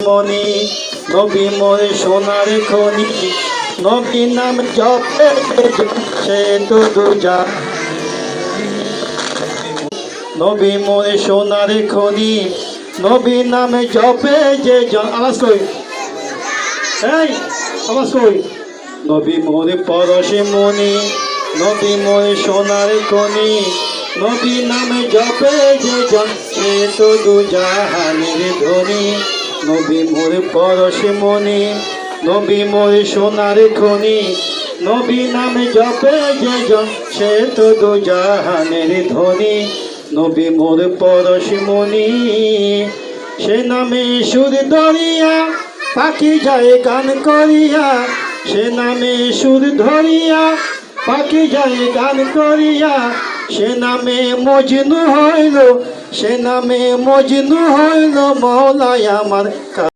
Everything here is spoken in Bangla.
মনি নবী মোর সোনার খনি নবী নাম জপে সে তো দুজা নবী মোর সোনার খনি নবী নাম জপে যে আওয়াজ কই এই আওয়াজ কই নবী মোর পরশে মনি নবী মোর সোনার খনি নবী নাম জপে যে সে তো দুজাহানের ধনী নবী মোর পরশে মনি নবী মোর সোনার খনি নবী নাম জপে যে সে তো দুজাহানের ধনী নবী মোর পরশে মনি সে নামে সুর ধরিয়া পাখি যায় গান করিয়া সে নামে সুর ধরিয়া পাখি যায় গান করিয়া সে নামে মজনু হইল সে নামে মজনু হইল মওলাই আমার।